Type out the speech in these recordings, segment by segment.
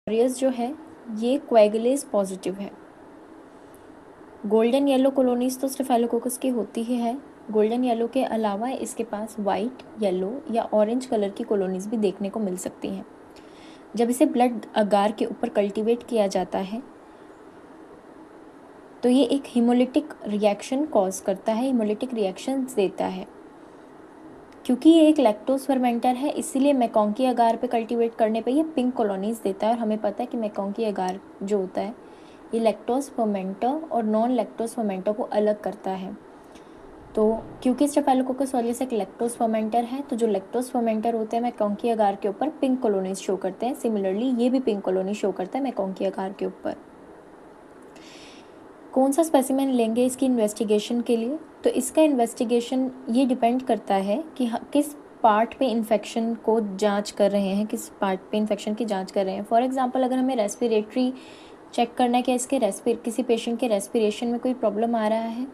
Aureus जो है ये कोएगुलेज पॉजिटिव है। गोल्डन येलो कॉलोनीज तो स्टेफाइलोकोकस की होती ही है। गोल्डन येलो के अलावा इसके पास वाइट, येलो या ऑरेंज कलर की कॉलोनीज भी देखने को मिल सकती हैं। जब इसे ब्लड अगार के ऊपर कल्टीवेट किया जाता है तो ये एक हीमोलिटिक रिएक्शन कॉज करता है, हीमोलिटिक रिएक्शंस देता है। क्योंकि ये एक लैक्टोज फर्मेंटर है इसीलिए मैकोंकी अगार पे कल्टीवेट करने पे ये पिंक कॉलोनीज देता है। और हमें पता है कि मैकोंकी अगार जो होता है ये लैक्टोज फर्मेंटर और नॉन लैक्टोज फर्मेंटर को अलग करता है। तो क्योंकि स्टेफाइलोकोकस ऑरियस एक लैक्टोज फर्मेंटर है तो जो लैक्टोज फर्मेंटर होते हैं मैकोंकी अगार के ऊपर पिंक कॉलोनीज शो करते हैं। सिमिलरली ये भी पिंक कॉलोनी शो करता है मैकोंकी अगार के ऊपर। कौन सा स्पेसिमेन लेंगे इसकी इन्वेस्टिगेशन के लिए? तो इसका इन्वेस्टिगेशन ये डिपेंड करता है कि किस पार्ट पे इन्फेक्शन को जांच कर रहे हैं, किस पार्ट पे इन्फेक्शन की जांच कर रहे हैं। फॉर एग्जांपल अगर हमें रेस्पिरेटरी चेक करना है कि इसके किसी पेशेंट के रेस्पिरेशन में कोई प्रॉब्लम आ रहा है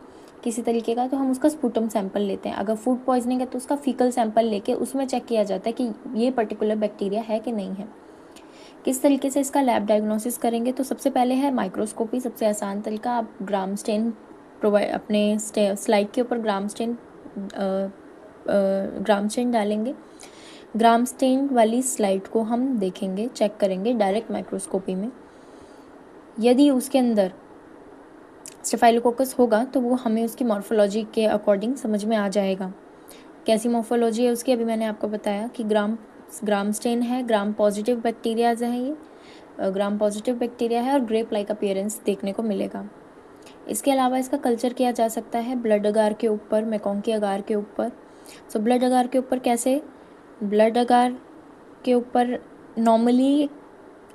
किसी तरीके का, तो हम उसका स्पूटम सैंपल लेते हैं। अगर फूड पॉइजनिंग है तो उसका फीकल सैंपल लेके उसमें चेक किया जाता है कि ये पर्टिकुलर बैक्टीरिया है कि नहीं है। किस तरीके से इसका लैब डायग्नोसिस करेंगे? तो सबसे पहले है माइक्रोस्कोपी, सबसे आसान तरीका। आप ग्राम स्टेन प्रोवाइड अपने स्लाइड के ऊपर ग्राम स्टेन डालेंगे। ग्राम स्टेन वाली स्लाइड को हम देखेंगे, चेक करेंगे डायरेक्ट माइक्रोस्कोपी में। यदि उसके अंदर स्टेफाइलोकोकस होगा तो वो हमें उसकी मॉर्फोलॉजी के अकॉर्डिंग समझ में आ जाएगा। कैसी मॉर्फोलॉजी है उसकी अभी मैंने आपको बताया कि ग्राम स्टेन है, ग्राम पॉजिटिव बैक्टीरियाज हैं, ये ग्राम पॉजिटिव बैक्टीरिया है और ग्रेप लाइक अपीयरेंस देखने को मिलेगा। इसके अलावा इसका कल्चर किया जा सकता है ब्लड अगार के ऊपर, मैकोंकी अगार के ऊपर। सो ब्लड अगार के ऊपर कैसे? ब्लड अगार के ऊपर नॉर्मली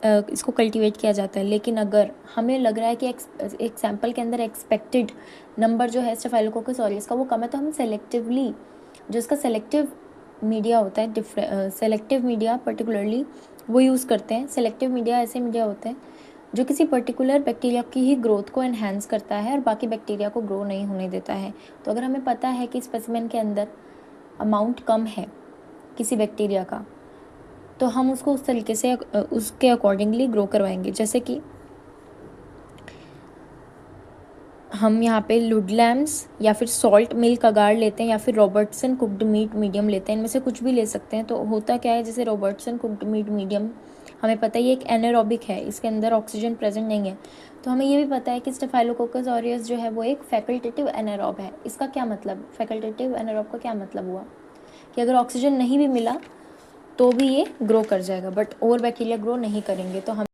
इसको कल्टीवेट किया जाता है, लेकिन अगर हमें लग रहा है कि एक सैंपल के अंदर एक्सपेक्टेड नंबर जो है स्टेफाइलोकोकस ऑरियस का वो कम है, तो हम सेलेक्टिवली जो इसका सेलेक्टिव मीडिया होता है, सेलेक्टिव मीडिया पर्टिकुलरली वो यूज़ करते हैं। सेलेक्टिव मीडिया ऐसे मीडिया होते हैं जो किसी पर्टिकुलर बैक्टीरिया की ही ग्रोथ को एनहांस करता है और बाकी बैक्टीरिया को ग्रो नहीं होने देता है। तो अगर हमें पता है कि स्पेसिमेन के अंदर अमाउंट कम है किसी बैक्टीरिया का, तो हम उसको उस तरीके से उसके अकॉर्डिंगली ग्रो करवाएंगे। जैसे कि हम यहाँ पे लुडलैम्स या फिर सॉल्ट मिल्क अगार लेते हैं या फिर रॉबर्टसन कुक्ड मीट मीडियम लेते हैं, इनमें से कुछ भी ले सकते हैं। तो होता क्या है, जैसे रॉबर्टसन कुक्ड मीट मीडियम हमें पता है ये एक एनारोबिक है, इसके अंदर ऑक्सीजन प्रेजेंट नहीं है। तो हमें ये भी पता है कि स्टेफाइलोकोकस ऑरियस जो है वो एक फैकल्टेटिव एनारोब है। इसका क्या मतलब, फैकल्टेटिव एनारोब का क्या मतलब हुआ कि अगर ऑक्सीजन नहीं भी मिला तो भी ये ग्रो कर जाएगा, बट और बैक्टीरिया ग्रो नहीं करेंगे। तो हम